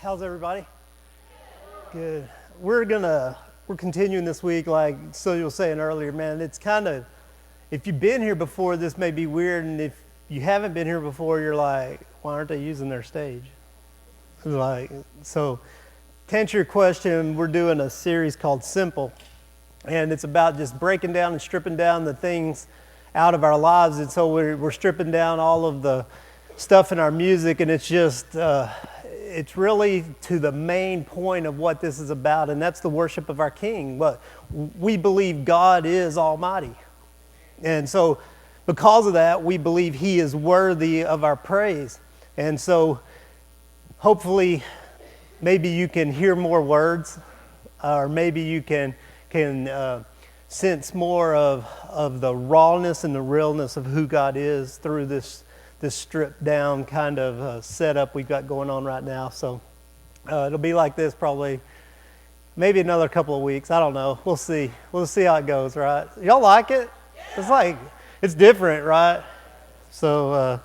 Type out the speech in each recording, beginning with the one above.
How's everybody? Good. We're continuing this week, like Celia was saying earlier, man. It's kind of, if you've been here before, this may be weird, and if you haven't been here before, you're like, why aren't they using their stage? So to answer your question, we're doing a series called Simple, and it's about just breaking down and stripping down the things out of our lives. And so we're stripping down all of the stuff in our music, and it's just it's really to the main point of what this is about, and that's the worship of our King. But we believe God is Almighty, and so because of that, we believe He is worthy of our praise. And so hopefully maybe you can hear more words, or maybe you can sense more of the rawness and the realness of who God is through this stripped down kind of setup we've got going on right now. So it'll be like this probably maybe another couple of weeks. I don't know. We'll see. We'll see how it goes, right? Y'all like it? It's different, right? So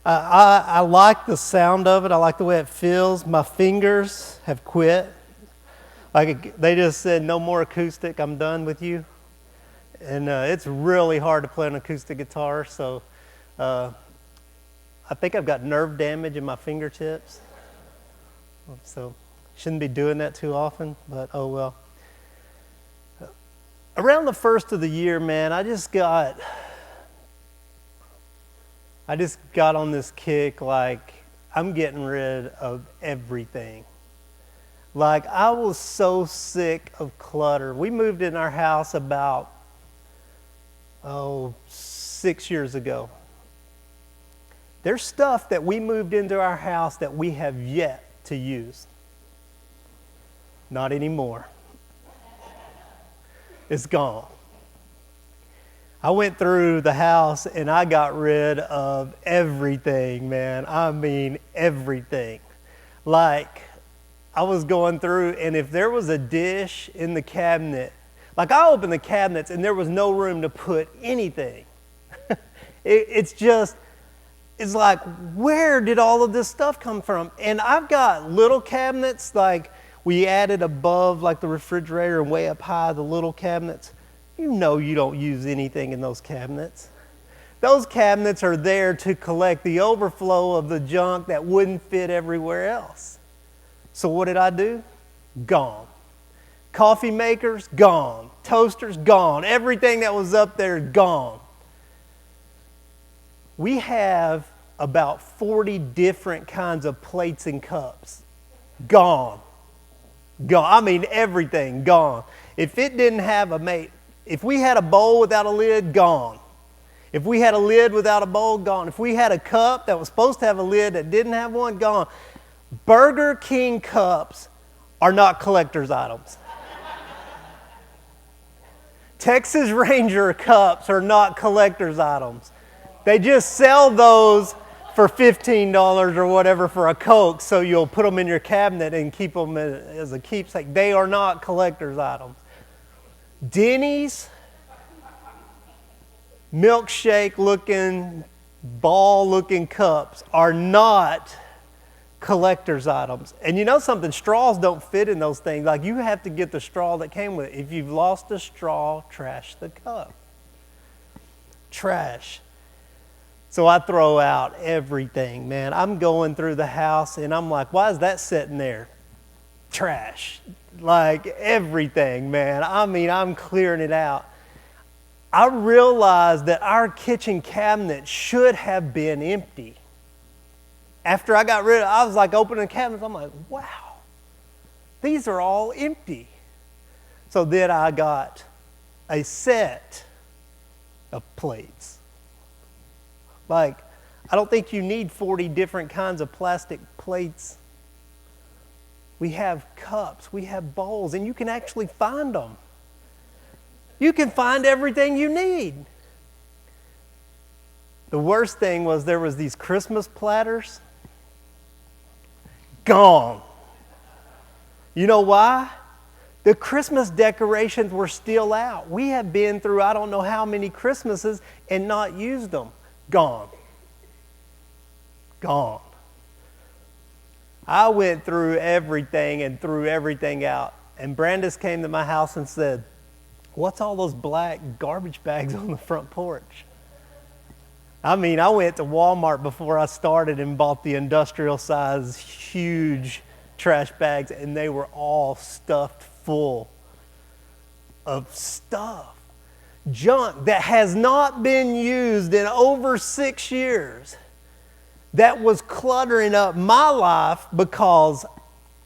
I like the sound of it. I like the way it feels. My fingers have quit. Like they just said, no more acoustic. I'm done with you. And it's really hard to play an acoustic guitar. So I think I've got nerve damage in my fingertips. So shouldn't be doing that too often, but oh well. Around the first of the year, man, I just got on this kick, like I'm getting rid of everything. Like I was so sick of clutter. We moved in our house about 6 years ago. There's stuff that we moved into our house that we have yet to use. Not anymore. It's gone. I went through the house and I got rid of everything, man. I mean, everything. Like, I was going through, and if there was a dish in the cabinet, like I opened the cabinets and there was no room to put anything. It's like, where did all of this stuff come from? And I've got little cabinets, like we added above like the refrigerator and way up high, the little cabinets. You know you don't use anything in those cabinets. Those cabinets are there to collect the overflow of the junk that wouldn't fit everywhere else. So what did I do? Gone. Coffee makers, gone. Toasters, gone. Everything that was up there, gone. We have about 40 different kinds of plates and cups. Gone. Gone. I mean, everything gone. If it didn't have if we had a bowl without a lid, gone. If we had a lid without a bowl, gone. If we had a cup that was supposed to have a lid that didn't have one, gone. Burger King cups are not collector's items. Texas Ranger cups are not collector's items. They just sell those for $15 or whatever for a Coke, so you'll put them in your cabinet and keep them as a keepsake. They are not collector's items. Denny's milkshake-looking, ball-looking cups are not collector's items. And you know something? Straws don't fit in those things. Like you have to get the straw that came with it. If you've lost a straw, trash the cup. Trash. So I throw out everything, man. I'm going through the house and I'm like, why is that sitting there? Trash. Like everything, man. I mean, I'm clearing it out. I realized that our kitchen cabinet should have been empty. After I got rid of it, I was like opening the cabinets. I'm like, wow, these are all empty. So then I got a set of plates. Like, I don't think you need 40 different kinds of plastic plates. We have cups, we have bowls, and you can actually find them. You can find everything you need. The worst thing was there was these Christmas platters. Gone. You know why? The Christmas decorations were still out. We have been through I don't know how many Christmases and not used them. Gone. Gone. I went through everything and threw everything out. And Brandis came to my house and said, "What's all those black garbage bags on the front porch?" I mean, I went to Walmart before I started and bought the industrial size, huge trash bags, and they were all stuffed full of stuff. Junk that has not been used in over 6 years. That was cluttering up my life because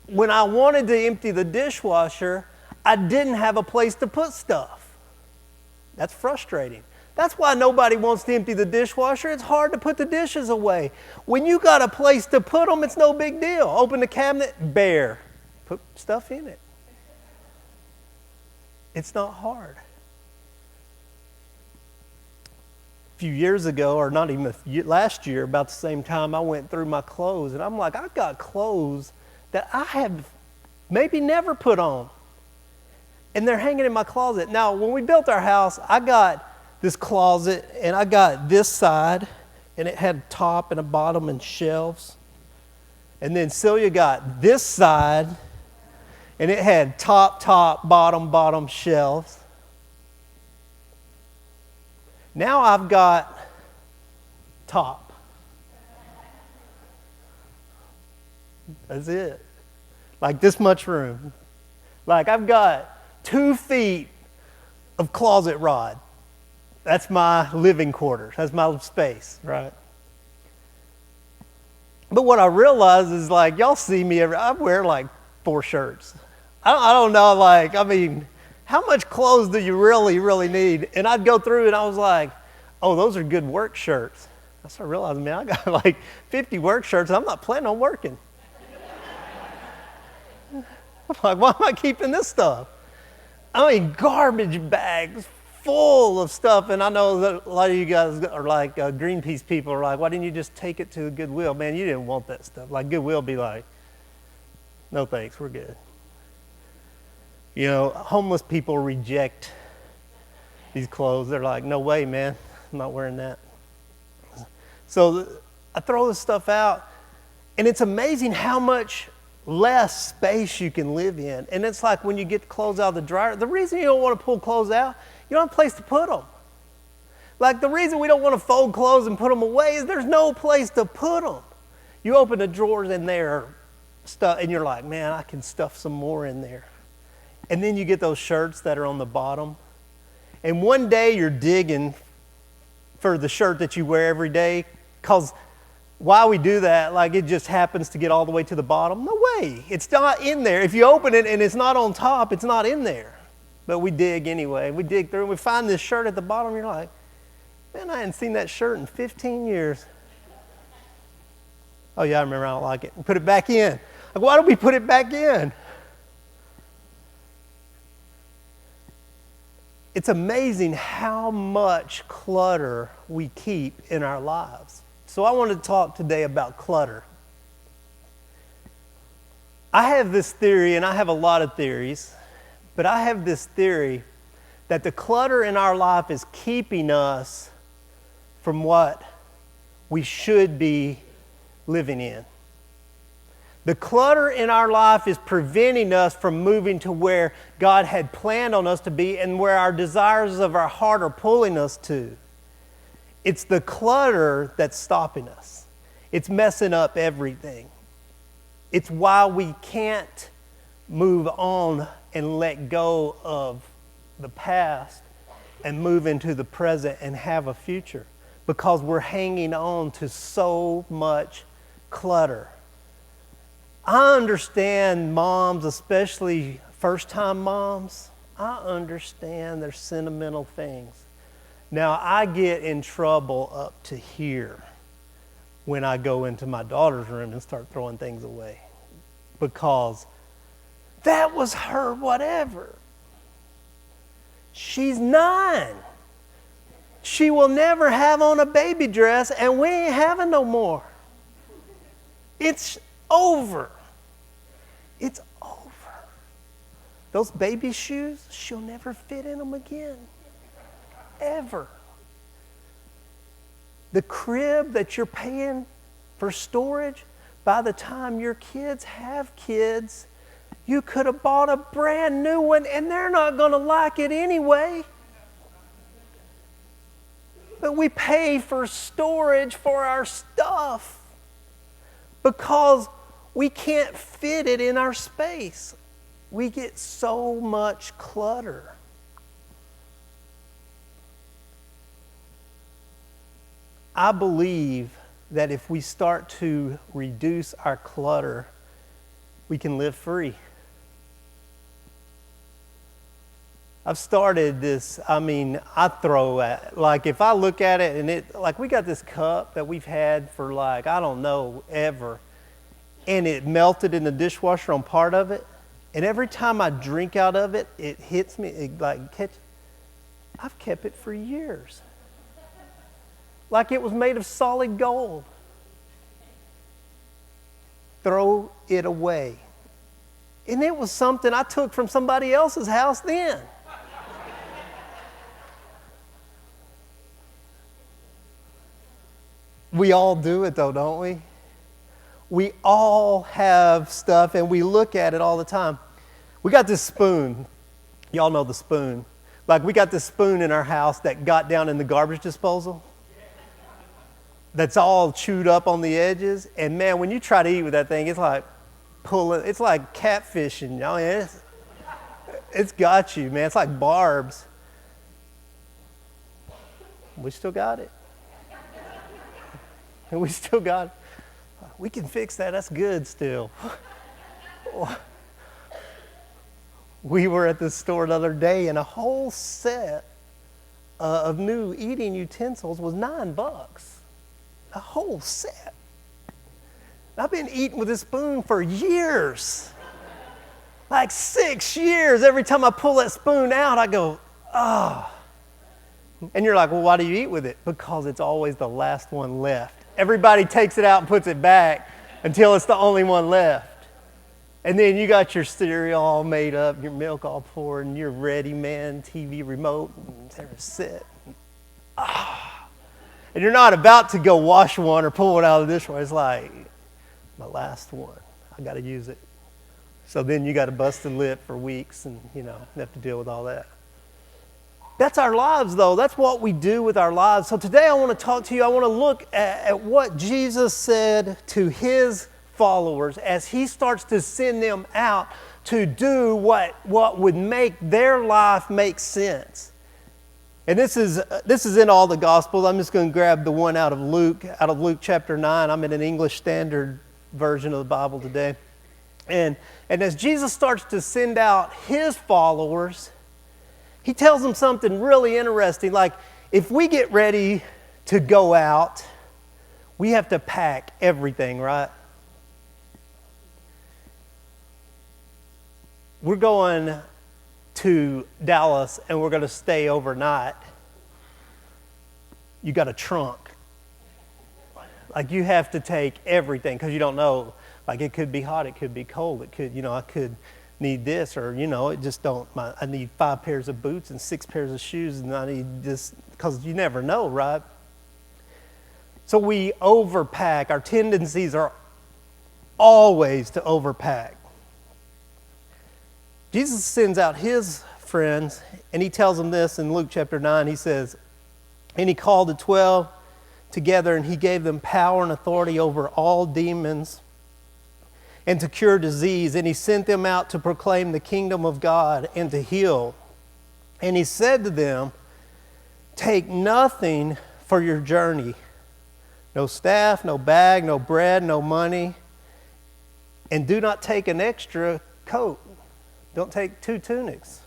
when I wanted to empty the dishwasher, I didn't have a place to put stuff. That's frustrating. That's why nobody wants to empty the dishwasher. It's hard to put the dishes away. When you got a place to put them, it's no big deal. Open the cabinet, bare. Put stuff in it. It's not hard. A few years ago, or not even last year, about the same time, I went through my clothes, and I'm like, I've got clothes that I have maybe never put on, and they're hanging in my closet. Now, when we built our house, I got this closet, and I got this side, and it had a top and a bottom and shelves. And then Celia got this side, and it had top, bottom shelves. Now I've got top. That's it. Like this much room. Like I've got 2 feet of closet rod. That's my living quarters. That's my space, right? But what I realize is, like, y'all see me I wear like 4 shirts. I don't know, like, I mean, how much clothes do you really need? And I'd go through and I was like, oh, those are good work shirts. I started realizing, man, I got like 50 work shirts and I'm not planning on working. I'm like, why am I keeping this stuff? I mean, garbage bags full of stuff. And I know that a lot of you guys are like Greenpeace people are like, why didn't you just take it to Goodwill? Man, you didn't want that stuff. Like Goodwill be like, no thanks, we're good. You know, homeless people reject these clothes. They're like, no way, man, I'm not wearing that. So I throw this stuff out, and it's amazing how much less space you can live in. And it's like when you get clothes out of the dryer, the reason you don't want to pull clothes out, you don't have a place to put them. Like the reason we don't want to fold clothes and put them away is there's no place to put them. You open the drawers in there, stuff, and you're like, man, I can stuff some more in there. And then you get those shirts that are on the bottom. And one day you're digging for the shirt that you wear every day, because why we do that, like it just happens to get all the way to the bottom. No way. It's not in there. If you open it and it's not on top, it's not in there. But we dig anyway. We dig through and we find this shirt at the bottom. You're like, man, I hadn't seen that shirt in 15 years. Oh yeah, I remember, I don't like it. We put it back in. Like, why don't we put it back in? It's amazing how much clutter we keep in our lives. So I want to talk today about clutter. I have this theory, and I have a lot of theories, but I have this theory that the clutter in our life is keeping us from what we should be living in. The clutter in our life is preventing us from moving to where God had planned on us to be and where our desires of our heart are pulling us to. It's the clutter that's stopping us. It's messing up everything. It's why we can't move on and let go of the past and move into the present and have a future, because we're hanging on to so much clutter. I understand moms, especially first-time moms. I understand their sentimental things. Now, I get in trouble up to here when I go into my daughter's room and start throwing things away, because that was her whatever. She's 9. She will never have on a baby dress, and we ain't having no more. It's over. It's over. Those baby shoes, she'll never fit in them again. Ever. The crib that you're paying for storage, by the time your kids have kids, you could have bought a brand new one and they're not going to like it anyway. But we pay for storage for our stuff because we can't fit it in our space. We get so much clutter. I believe that if we start to reduce our clutter, we can live free. I've started this, I throw at, like if I look at it and it, like we got this cup that we've had for like, I don't know, ever. And it melted in the dishwasher on part of it. And every time I drink out of it, it hits me, I've kept it for years. Like it was made of solid gold. Throw it away. And it was something I took from somebody else's house then. We all do it though, don't we? We all have stuff and we look at it all the time. We got this spoon. Y'all know the spoon. Like we got this spoon in our house that got down in the garbage disposal. That's all chewed up on the edges. And man, when you try to eat with that thing, it's like pulling, it's like catfishing. It's got you, man. It's like barbs. We still got it. And we still got it. We can fix that. That's good still. We were at the store the other day and a whole set of new eating utensils was $9. A whole set. I've been eating with a spoon for years. Like 6 years. Every time I pull that spoon out, I go, oh. And you're like, well, why do you eat with it? Because it's always the last one left. Everybody takes it out and puts it back until it's the only one left. And then you got your cereal all made up, your milk all poured, and you're ready, man, TV remote, and there it's set. And you're not about to go wash one or pull one out of the dishwasher. It's like, my last one. I got to use it. So then you got a busted lip for weeks and, you have to deal with all that. That's our lives, though. That's what we do with our lives. So today I want to talk to you. I want to look at what Jesus said to his followers as he starts to send them out to do what would make their life make sense. And this is in all the Gospels. I'm just going to grab the one out of Luke chapter 9. I'm in an English Standard Version of the Bible today. And as Jesus starts to send out his followers, he tells them something really interesting. Like, if we get ready to go out, we have to pack everything, right? We're going to Dallas and we're going to stay overnight. You got a trunk. Like, you have to take everything because you don't know. Like, it could be hot, it could be cold, it could, I could need this, or, it just don't. I need 5 pairs of boots and 6 pairs of shoes, and I need this, because you never know, right? So we overpack. Our tendencies are always to overpack. Jesus sends out his friends, and he tells them this in Luke chapter 9. He says, and he called the 12 together, and he gave them power and authority over all demons and to cure disease. And he sent them out to proclaim the kingdom of God and to heal. And he said to them, take nothing for your journey. No staff, no bag, no bread, no money. And do not take an extra coat. Don't take 2 tunics.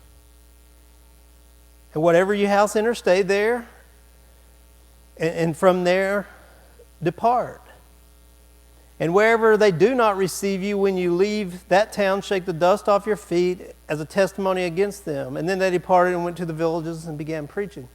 And whatever your house enter, stay there. And from there, depart. And wherever they do not receive you, when you leave that town, shake the dust off your feet as a testimony against them. And then they departed and went to the villages and began preaching.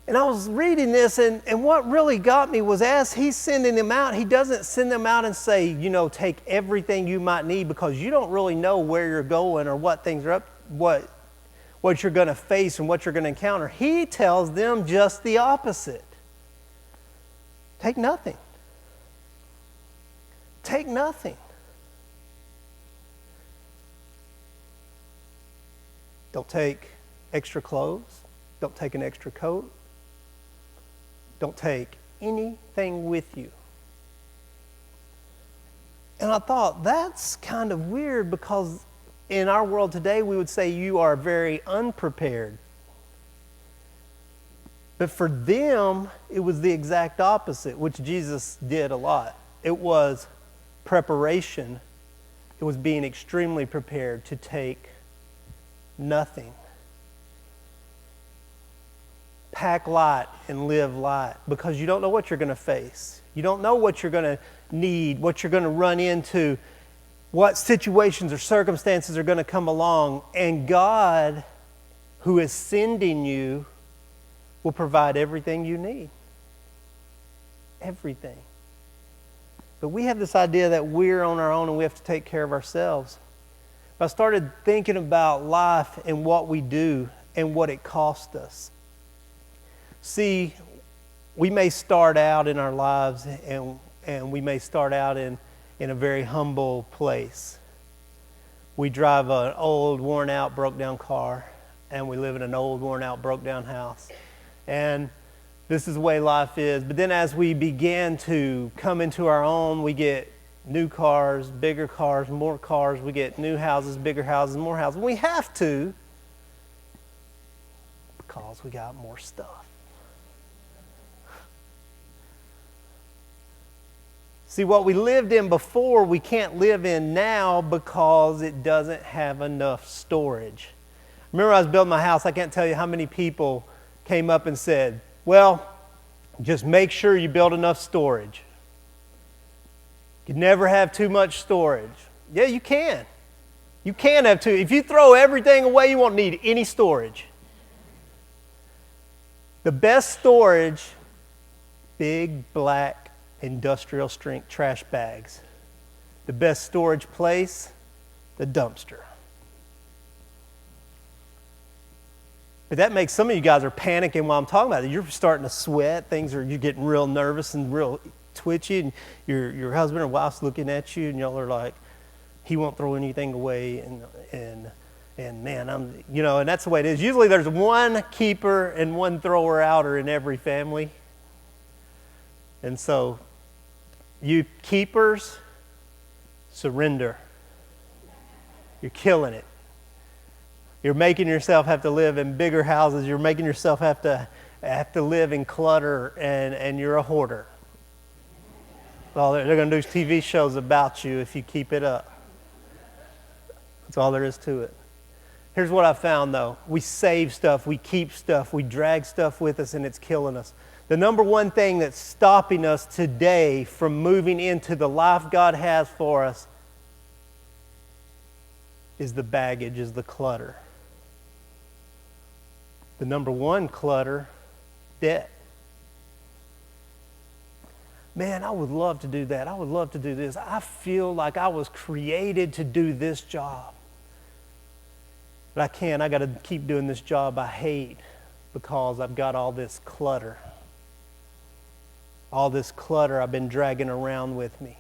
And I was reading this, and what really got me was as he's sending them out, he doesn't send them out and say, take everything you might need, because you don't really know where you're going or what things are up, what you're going to face and what you're going to encounter. He tells them just the opposite. Take nothing. take nothing. Don't take extra clothes. Don't take an extra coat. Don't take anything with you. And I thought, that's kind of weird, because in our world today, we would say you are very unprepared. But for them, it was the exact opposite, which Jesus did a lot. It was preparation. It was being extremely prepared to take nothing. Pack light and live light, because you don't know what you're going to face. You don't know what you're going to need, what you're going to run into, what situations or circumstances are going to come along. And God, who is sending you, will provide everything you need. Everything. But we have this idea that we're on our own and we have to take care of ourselves. But I started thinking about life and what we do and what it costs us. See, we may start out in our lives and we may start out in a very humble place. We drive an old, worn out, broke down car, and we live in an old, worn out, broke down house. And this is the way life is. But then as we begin to come into our own, we get new cars, bigger cars, more cars. We get new houses, bigger houses, more houses. We have to, because we got more stuff. See, what we lived in before, we can't live in now because it doesn't have enough storage. Remember, I was building my house. I can't tell you how many people came up and said, well, just make sure you build enough storage. You never have too much storage. Yeah, you can. You can have too. If you throw everything away, you won't need any storage. The best storage, big, black, industrial strength trash bags. The best storage place, the dumpster. But that makes some of you guys are panicking while I'm talking about it. You're starting to sweat. You're getting real nervous and real twitchy, and your husband or wife's looking at you, and y'all are like, he won't throw anything away, and man, and that's the way it is. Usually there's one keeper and one thrower outer in every family. And so, you keepers, surrender. You're killing it. You're making yourself have to live in bigger houses. You're making yourself have to live in clutter, and you're a hoarder. Well, they're going to do TV shows about you if you keep it up. That's all there is to it. Here's what I found, though. We save stuff, we keep stuff, we drag stuff with us, and it's killing us. The number one thing that's stopping us today from moving into the life God has for us is the baggage, is the clutter. The number one clutter, debt. Man, I would love to do that. I would love to do this. I feel like I was created to do this job. But I can't. I got to keep doing this job I hate because I've got all this clutter. All this clutter I've been dragging around with me.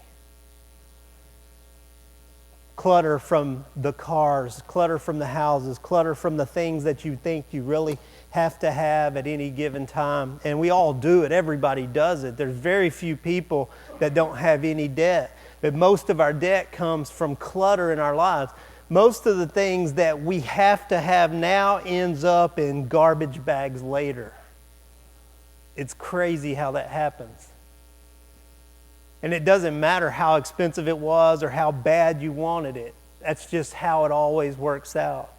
Clutter from the cars, clutter from the houses, clutter from the things that you think you really have to have at any given time. And we all do it. Everybody does it. There's very few people that don't have any debt. But most of our debt comes from clutter in our lives. Most of the things that we have to have now ends up in garbage bags later. It's crazy how that happens. And it doesn't matter how expensive it was or how bad you wanted it. That's just how it always works out.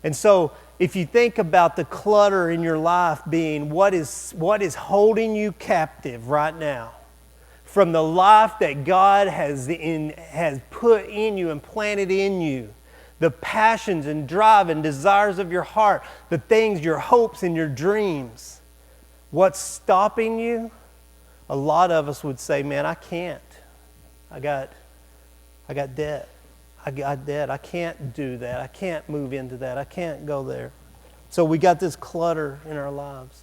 And so if you think about the clutter in your life being what is holding you captive right now from the life that God has put in you and planted in you, the passions and drive and desires of your heart, the things, your hopes and your dreams, what's stopping you? A lot of us would say, man, I can't. I got debt. I got debt. I can't do that. I can't move into that. I can't go there. So we got this clutter in our lives.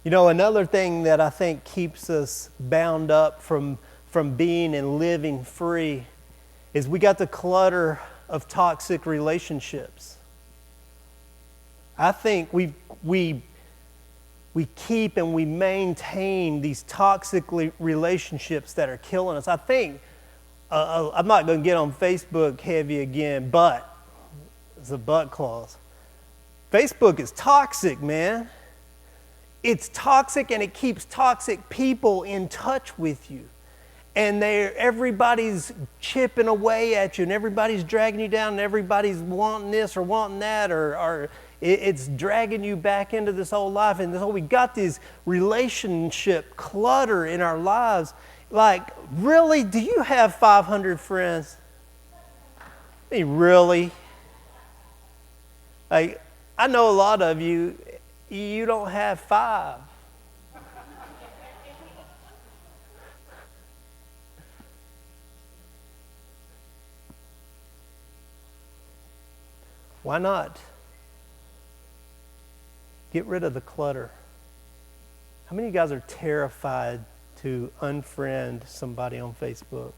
You know, another thing that I think keeps us bound up from from being and living free is we got the clutter of toxic relationships. I think we keep and we maintain these toxic relationships that are killing us. I think, I'm not going to get on Facebook heavy again, but it's a but clause. Facebook is toxic, man. It's toxic, and it keeps toxic people in touch with you. And everybody's chipping away at you, and everybody's dragging you down, and everybody's wanting this or wanting that, or it's dragging you back into this old life. And so we got this relationship clutter in our lives. Like, really, do you have 500 friends? I mean, really? Like, I know a lot of you don't have 5. Why not? Get rid of the clutter. How many of you guys are terrified to unfriend somebody on Facebook?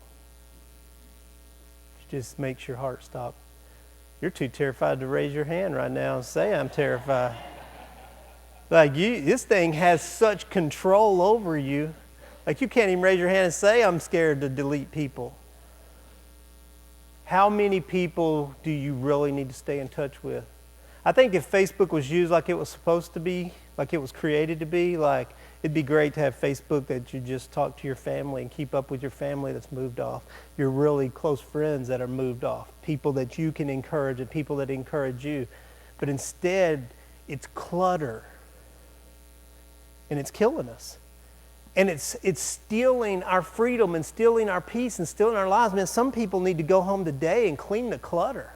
It just makes your heart stop. You're too terrified to raise your hand right now and say, I'm terrified. Like, this thing has such control over you. Like, you can't even raise your hand and say, I'm scared to delete people. How many people do you really need to stay in touch with? I think if Facebook was used like it was supposed to be, like it was created to be, like, it'd be great to have Facebook that you just talk to your family and keep up with your family that's moved off, your really close friends that are moved off, people that you can encourage and people that encourage you. But instead, it's clutter. And it's killing us. And it's stealing our freedom and stealing our peace and stealing our lives. Man, some people need to go home today and clean the clutter.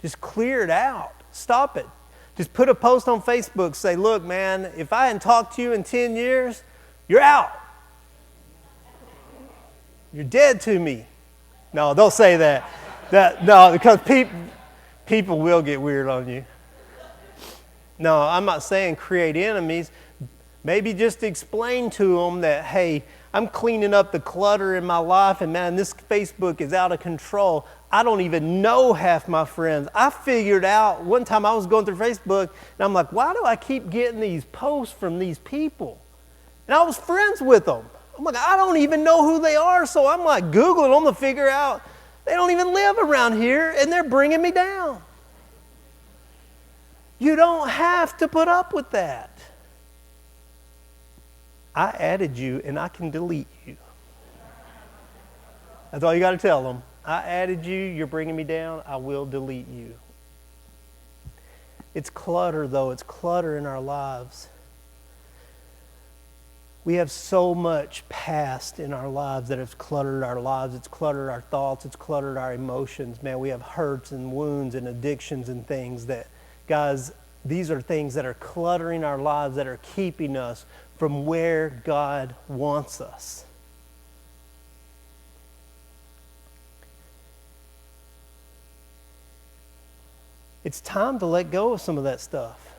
Just clear it out. Stop it. Just put a post on Facebook, say, look, man, if I hadn't talked to you in 10 years, you're out. You're dead to me. No, don't say that. No, because people will get weird on you. No, I'm not saying create enemies. Maybe just explain to them that, hey, I'm cleaning up the clutter in my life, and man, this Facebook is out of control. I don't even know half my friends. I figured out one time I was going through Facebook, and I'm like, why do I keep getting these posts from these people? And I was friends with them. I'm like, I don't even know who they are, so I'm like Googling them to figure out they don't even live around here, and they're bringing me down. You don't have to put up with that. I added you, and I can delete you. That's all you got to tell them. I added you, you're bringing me down, I will delete you. It's clutter, though. It's clutter in our lives. We have so much past in our lives that has cluttered our lives. It's cluttered our thoughts. It's cluttered our emotions. Man, we have hurts and wounds and addictions and things that, guys, these are things that are cluttering our lives, that are keeping us from where God wants us. It's time to let go of some of that stuff.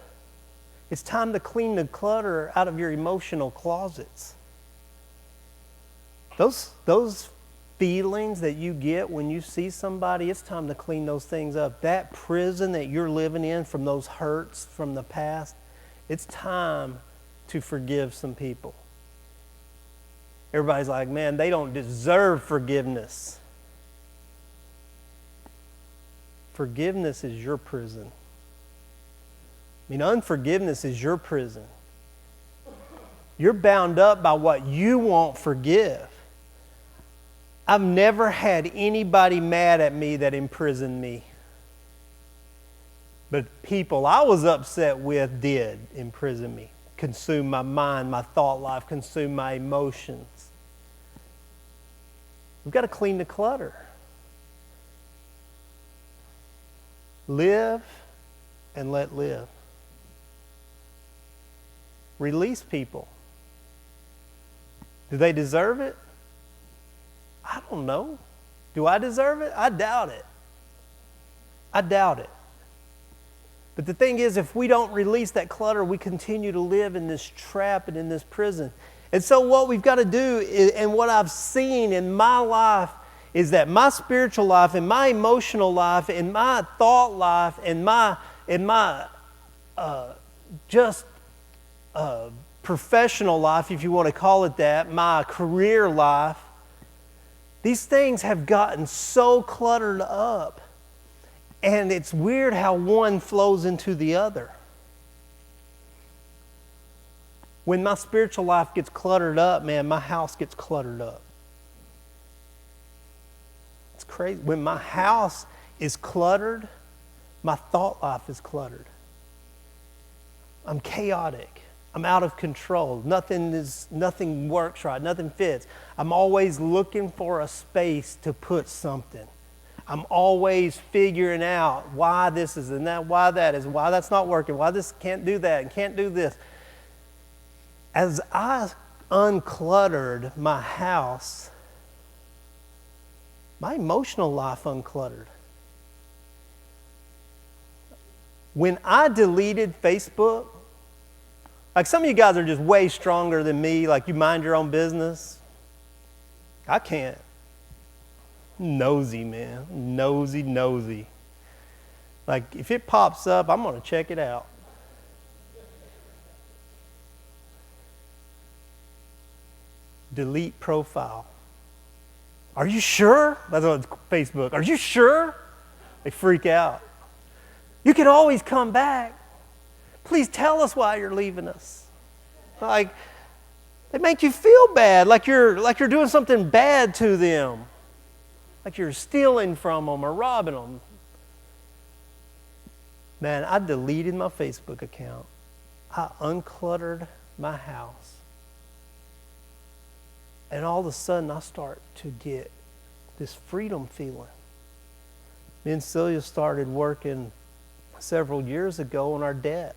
It's time to clean the clutter out of your emotional closets. Those feelings that you get when you see somebody, it's time to clean those things up. That prison that you're living in from those hurts from the past, it's time to forgive some people. Everybody's like, man, they don't deserve forgiveness. Forgiveness is your prison. I mean, unforgiveness is your prison. You're bound up by what you won't forgive. I've never had anybody mad at me that imprisoned me. But people I was upset with did imprison me. Consume my mind, my thought life, consume my emotions. We've got to clean the clutter. Live and let live. Release people. Do they deserve it? I don't know. Do I deserve it? I doubt it. I doubt it. But the thing is, if we don't release that clutter, we continue to live in this trap and in this prison. And so what we've got to do is, and what I've seen in my life is that my spiritual life and my emotional life and my thought life and my professional life, if you want to call it that, my career life, these things have gotten so cluttered up. And it's weird how one flows into the other. When my spiritual life gets cluttered up, man, my house gets cluttered up. It's crazy. When my house is cluttered, my thought life is cluttered. I'm chaotic. I'm out of control. Nothing works right. Nothing fits. I'm always looking for a space to put something. I'm always figuring out why this is and that, why that is, why that's not working, why this can't do that and can't do this. As I uncluttered my house, my emotional life uncluttered. When I deleted Facebook, like some of you guys are just way stronger than me, like you mind your own business. I can't. Nosy, man. Nosy. Like if it pops up, I'm going to check it out. Delete profile. Are you sure? That's on Facebook. Are you sure? They freak out. You can always come back. Please tell us why you're leaving us. Like they make you feel bad, like you're doing something bad to them, like you're stealing from them or robbing them. Man, I deleted my Facebook account. I uncluttered my house. And all of a sudden, I start to get this freedom feeling. Me and Celia started working several years ago on our debt.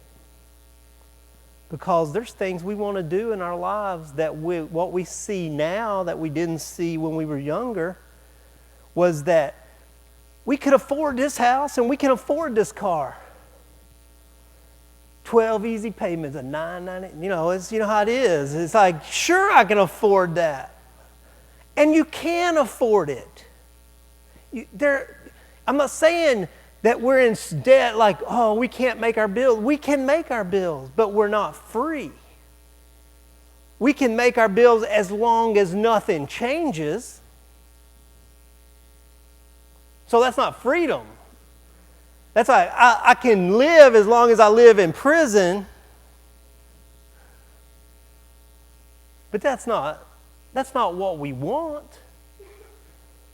Because there's things we want to do in our lives that what we see now that we didn't see when we were younger was that we could afford this house and we can afford this car. 12 easy payments of $9.90. You know how it is. It's like, sure, I can afford that. And you can afford it. I'm not saying that we're in debt like, oh, we can't make our bills. We can make our bills, but we're not free. We can make our bills as long as nothing changes. So that's not freedom. That's like, I can live as long as I live in prison. But that's not what we want.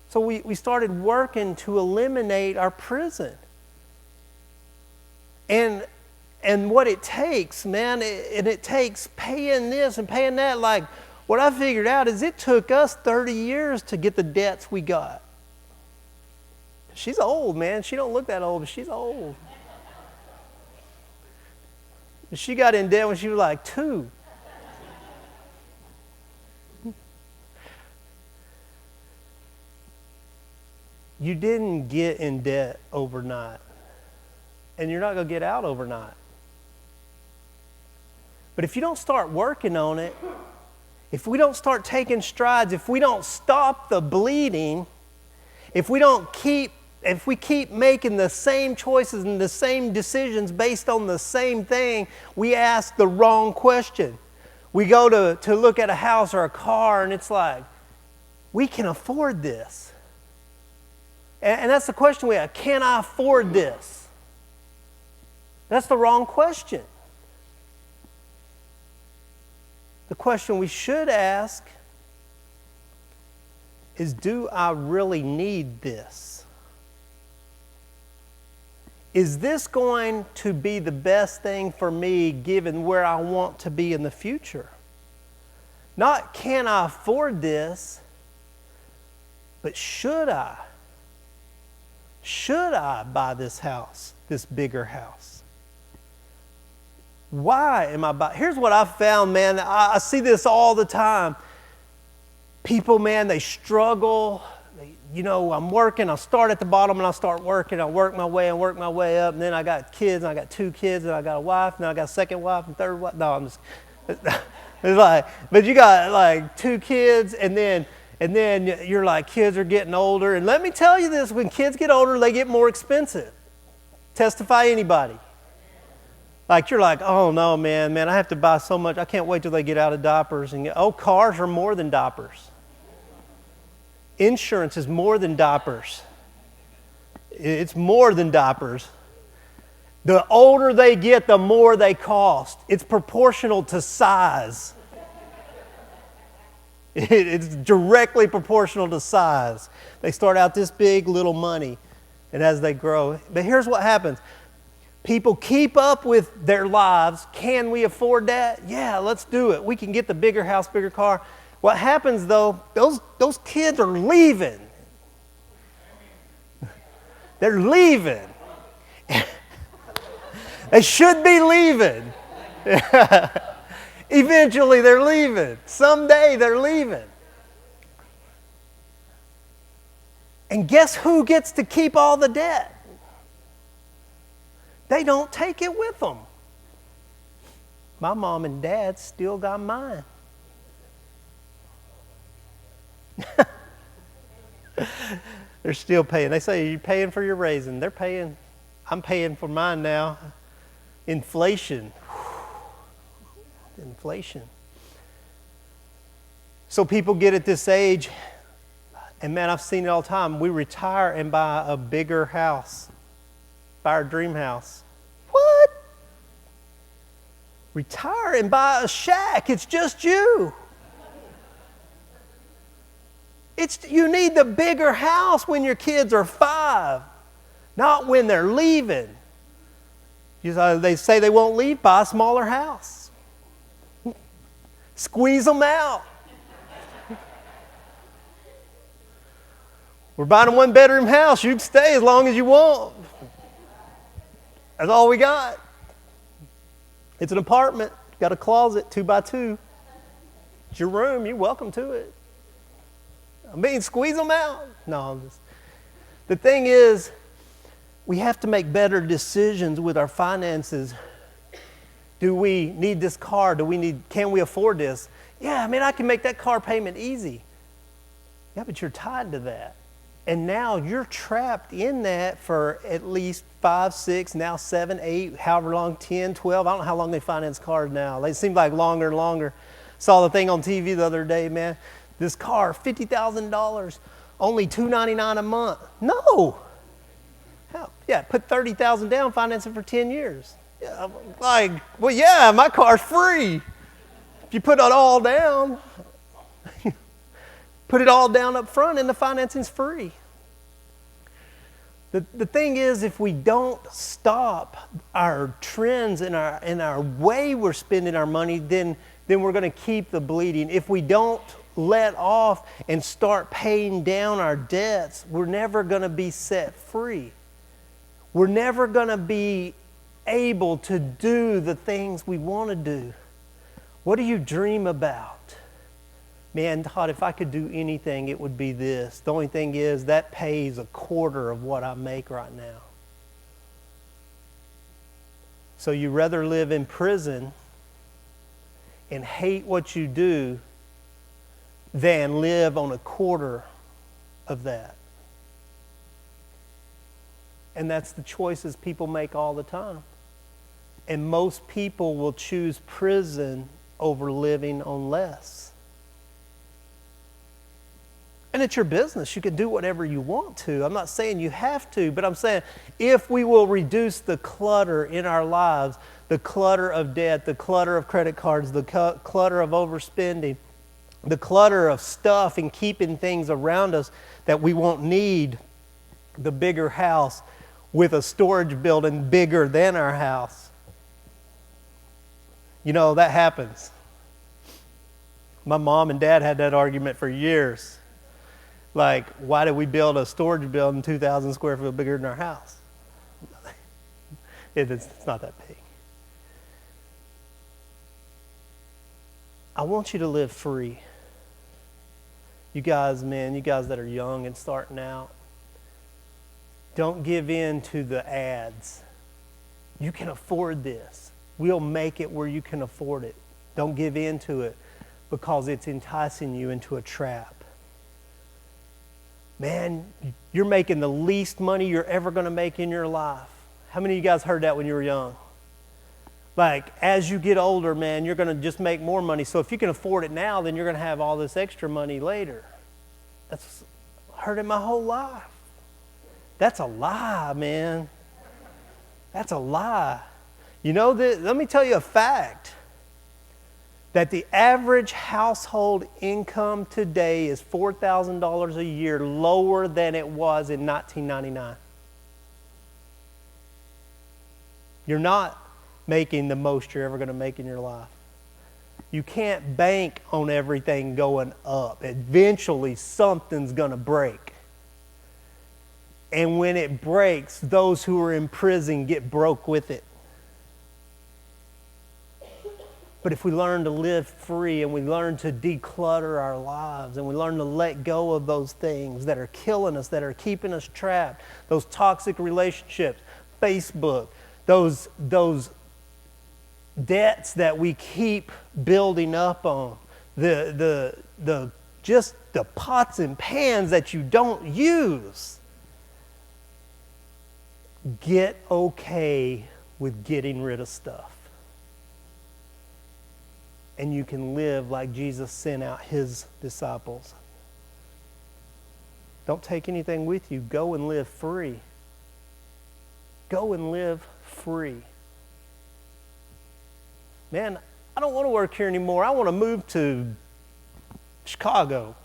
So we started working to eliminate our prison. And what it takes, man, it takes paying this and paying that. Like, what I figured out is it took us 30 years to get the debts we got. She's old, man. She don't look that old, but she's old. She got in debt when she was like 2. You didn't get in debt overnight. And you're not going to get out overnight. But if you don't start working on it, if we don't start taking strides, if we don't stop the bleeding, if we keep making the same choices and the same decisions based on the same thing, we ask the wrong question. We go to look at a house or a car and it's like, we can afford this. And that's the question we have. Can I afford this? That's the wrong question. The question we should ask is, do I really need this? Is this going to be the best thing for me given where I want to be in the future? Not can I afford this, but should I? Should I buy this house, this bigger house? Why am I buying? Here's what I've found, man. I see this all the time. People, man, they struggle. I'm working. I start at the bottom and I start working. I work my way up. And then I got kids. And I got 2 kids. And I got a wife. And then I got a second wife and third wife. No, I'm just It's like, but you got like 2 kids, and then you're like, kids are getting older. And let me tell you this, when kids get older, they get more expensive. Testify anybody. Like you're like, oh no, man, I have to buy so much. I can't wait till they get out of diapers. And cars are more than diapers. Insurance is more than diapers. It's more than diapers. The older they get, the more they cost. It's proportional to size. It's directly proportional to size. They start out this big, little money, and as they grow. But here's what happens. People keep up with their lives. Can we afford that? Yeah, let's do it. We can get the bigger house, bigger car. What happens though, those kids are leaving. They're leaving. They should be leaving. Eventually they're leaving. Someday they're leaving. And guess who gets to keep all the debt? They don't take it with them. My mom and dad still got mine. They're still paying. They say, you're paying for your raisin. They're paying. I'm paying for mine now. Inflation. Inflation. So people get at this age, and man, I've seen it all the time. We retire and buy a bigger house. Buy our dream house. What? Retire and buy a shack. It's just you. You need the bigger house when your kids are 5, not when they're leaving. They say they won't leave, buy a smaller house. Squeeze them out. We're buying a 1-bedroom house. You can stay as long as you want. That's all we got. It's an apartment. Got a closet, 2 by 2. It's your room. You're welcome to it. I mean, squeeze them out. No, the thing is, we have to make better decisions with our finances. Do we need this car? Can we afford this? Yeah, I mean, I can make that car payment easy. Yeah, but you're tied to that. And now you're trapped in that for at least 5, 6, now 7, 8, however long, 10, 12. I don't know how long they finance cars now. They seem like longer and longer. Saw the thing on TV the other day, man. This car, $50,000, only $299 a month. No. Hell, yeah, put $30,000 down, finance it for 10 years. Yeah, I'm like, well, yeah, my car's free. If you put it all down, put it all down up front and the financing's free. The thing is, if we don't stop our trends and our way we're spending our money, then we're going to keep the bleeding. If we don't let off and start paying down our debts, we're never going to be set free. We're never going to be able to do the things we want to do. What do you dream about? Man, Todd, if I could do anything, it would be this. The only thing is that pays 1/4 of what I make right now. So you rather live in prison and hate what you do than live on 1/4 of that. And that's the choices people make all the time. And most people will choose prison over living on less. And it's your business. You can do whatever you want to. I'm not saying you have to, but I'm saying if we will reduce the clutter in our lives, the clutter of debt, the clutter of credit cards, the clutter of overspending, the clutter of stuff and keeping things around us that we won't need, the bigger house with a storage building bigger than our house. You know, that happens. My mom and dad had that argument for years. Like, why did we build a storage building 2,000 square foot bigger than our house? It's not that big. I want you to live free. You guys, man, you guys that are young and starting out, don't give in to the ads. You can afford this. We'll make it where you can afford it. Don't give in to it because it's enticing you into a trap. Man, you're making the least money you're ever going to make in your life. How many of you guys heard that when you were young? Like, as you get older, man, you're going to just make more money. So if you can afford it now, then you're going to have all this extra money later. That's heard it my whole life. That's a lie, man. That's a lie. You know, let me tell you a fact. That the average household income today is $4,000 a year lower than it was in 1999. You're not making the most you're ever going to make in your life. You can't bank on everything going up. Eventually, something's going to break. And when it breaks, those who are in prison get broke with it. But if we learn to live free and we learn to declutter our lives and we learn to let go of those things that are killing us, that are keeping us trapped, those toxic relationships, Facebook, those debts that we keep building up on, just the pots and pans that you don't use, get okay with getting rid of stuff. And you can live like Jesus sent out his disciples. Don't take anything with you. Go and live free. Go and live free. Man, I don't want to work here anymore. I want to move to Chicago.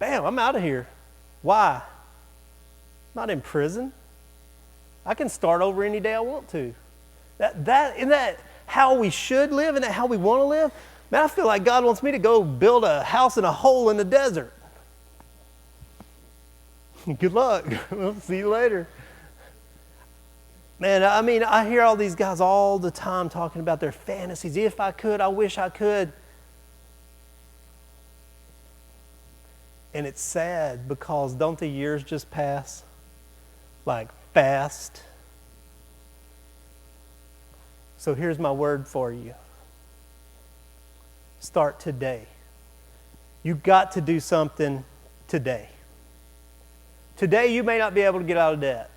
Bam, I'm out of here. Why? I'm not in prison. I can start over any day I want to. Isn't that how we should live? Isn't that how we want to live? Man, I feel like God wants me to go build a house in a hole in the desert. Good luck. We'll see you later. Man, I mean, I hear all these guys all the time talking about their fantasies. If I could, I wish I could. And it's sad because don't the years just pass? Like fast. So here's my word for you. Start today. You've got to do something today. Today you may not be able to get out of debt.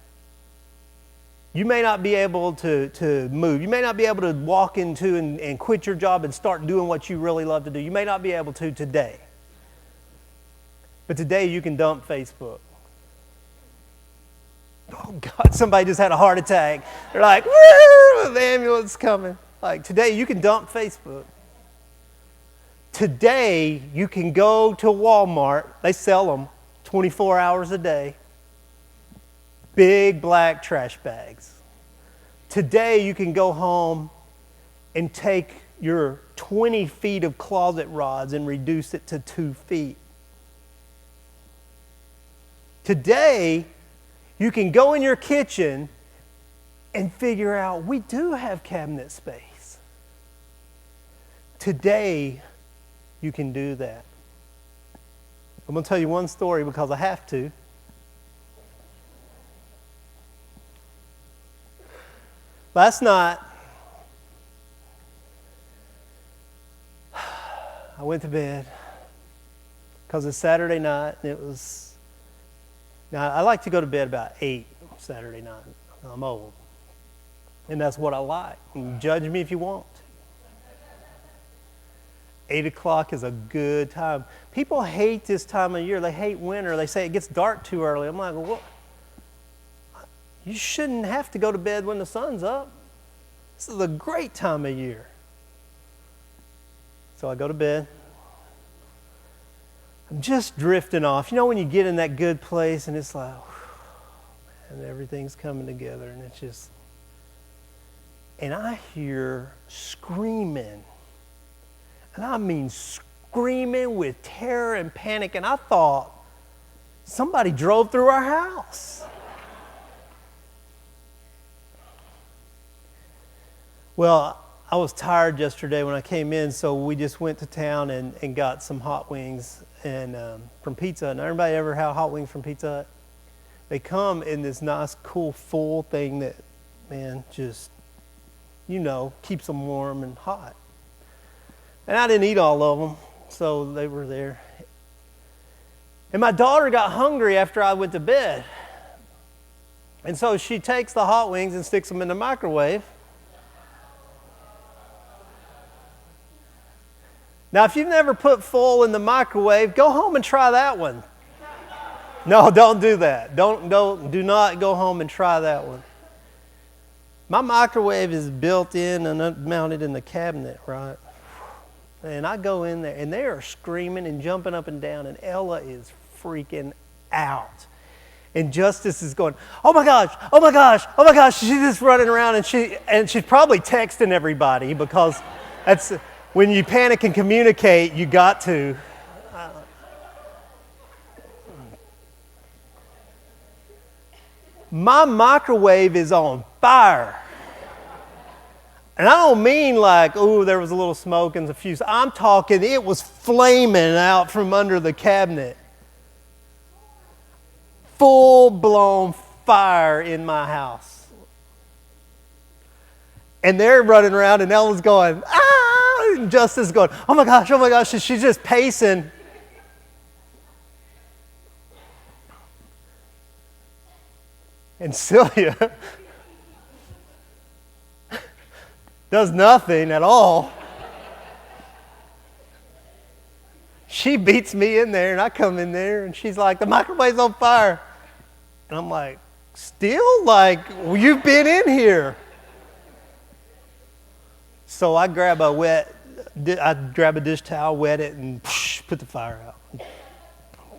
You may not be able to move. You may not be able to walk into and quit your job and start doing what you really love to do. You may not be able to today. But today you can dump Facebook. Oh God, somebody just had a heart attack. They're like, woo, the ambulance is coming. Like today you can dump Facebook. Today you can go to Walmart. They sell them 24 hours a day. Big black trash bags. Today you can go home and take your 20 feet of closet rods and reduce it to 2 feet. Today you can go in your kitchen and figure out we do have cabinet space. Today you can do that. I'm going to tell you one story because I have to. Last night, I went to bed because it's Saturday night and it was... Now, I like to go to bed about 8 Saturday night. I'm old. And that's what I like. You judge me if you want. 8 o'clock is a good time. People hate this time of year. They hate winter. They say it gets dark too early. I'm like, well, what? You shouldn't have to go to bed when the sun's up. This is a great time of year. So I go to bed. I'm just drifting off. You know when you get in that good place and it's like, and everything's coming together and it's just... And I hear screaming. And I mean screaming with terror and panic. And I thought, somebody drove through our house. Well, I was tired yesterday when I came in, so we just went to town and got some hot wings and from Pizza Hut. Now, everybody ever have hot wings from Pizza Hut? They come in this nice, cool, full thing that, man, just, keeps them warm and hot. And I didn't eat all of them, so they were there. And my daughter got hungry after I went to bed. And so she takes the hot wings and sticks them in the microwave. Now, if you've never put full in the microwave, go home and try that one. No, don't do that. Do not go home and try that one. My microwave is built in and mounted in the cabinet, right? And I go in there, and they are screaming and jumping up and down, and Ella is freaking out. And Justice is going, oh my gosh, oh my gosh, oh my gosh. She's just running around, and she's probably texting everybody, because that's when you panic and communicate, you got to. My microwave is on fire. And I don't mean like, oh, there was a little smoke and a fuse. I'm talking it was flaming out from under the cabinet. Full-blown fire in my house. And they're running around, and Ella's going, ah! And Justice is going, oh my gosh, and she's just pacing. And Celia does nothing at all. She beats me in there, and I come in there, and she's like, the microwave's on fire. And I'm like, still? Like, well, you've been in here. So I grab a dish towel, wet it, and put the fire out.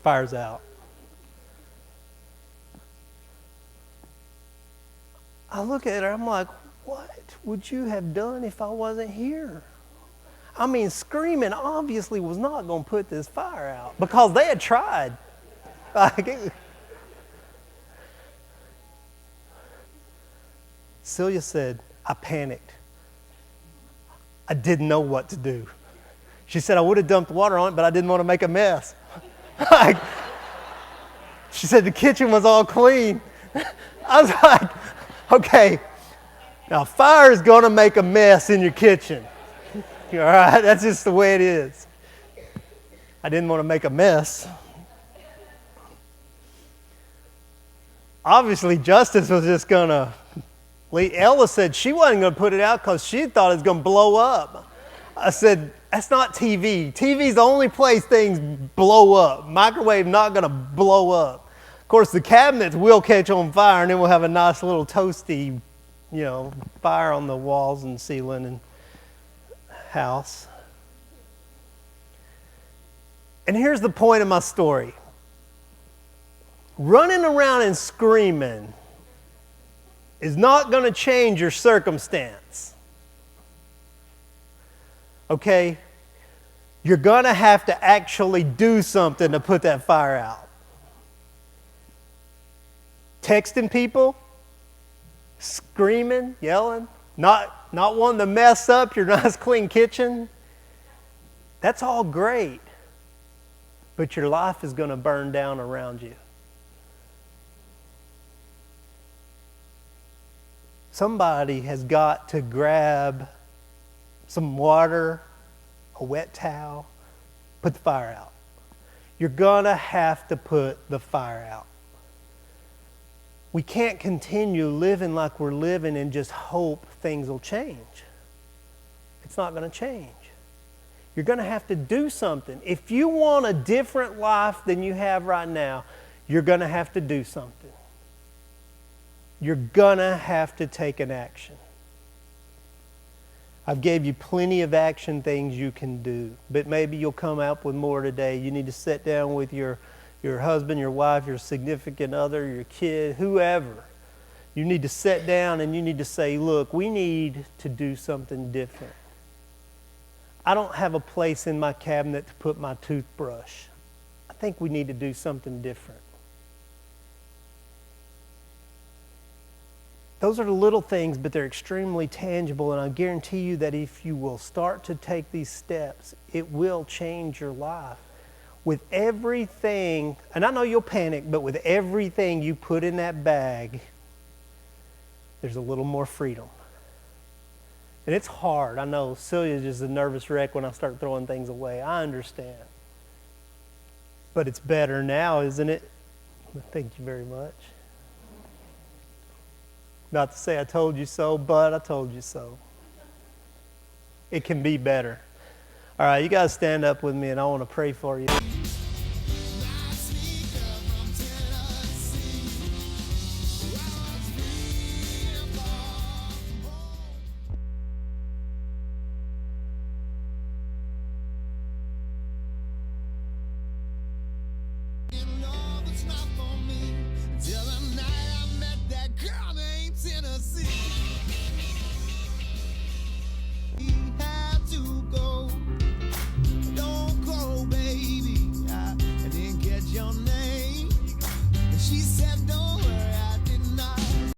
Fire's out. I look at her, I'm like, what would you have done if I wasn't here? I mean, screaming obviously was not going to put this fire out, because they had tried. Celia said, I panicked. I didn't know what to do. She said, I would have dumped water on it, but I didn't want to make a mess. She said the kitchen was all clean. I was like, okay, now fire is going to make a mess in your kitchen. All right, that's just the way it is. I didn't want to make a mess. Obviously, Justice was just going to Ella said she wasn't going to put it out because she thought it was going to blow up. I said, that's not TV. TV's the only place things blow up. Microwave not going to blow up. Of course, the cabinets will catch on fire, and then we'll have a nice little toasty, fire on the walls and ceiling and house. And here's the point of my story. Running around and screaming is not going to change your circumstance. Okay? You're going to have to actually do something to put that fire out. Texting people, screaming, yelling, not wanting to mess up your nice clean kitchen. That's all great. But your life is going to burn down around you. Somebody has got to grab some water, a wet towel, put the fire out. You're going to have to put the fire out. We can't continue living like we're living and just hope things will change. It's not going to change. You're going to have to do something. If you want a different life than you have right now, you're going to have to do something. You're going to have to take an action. I've gave you plenty of action things you can do, but maybe you'll come up with more today. You need to sit down with your husband, your wife, your significant other, your kid, whoever. You need to sit down and you need to say, look, we need to do something different. I don't have a place in my cabinet to put my toothbrush. I think we need to do something different. Those are the little things, but they're extremely tangible, and I guarantee you that if you will start to take these steps, it will change your life. With everything, and I know you'll panic, but with everything you put in that bag, there's a little more freedom. And it's hard. I know Celia's just a nervous wreck when I start throwing things away. I understand. But it's better now, isn't it? Thank you very much. Not to say I told you so, but I told you so. It can be better. All right, you guys stand up with me and I want to pray for you. She said, "Don't."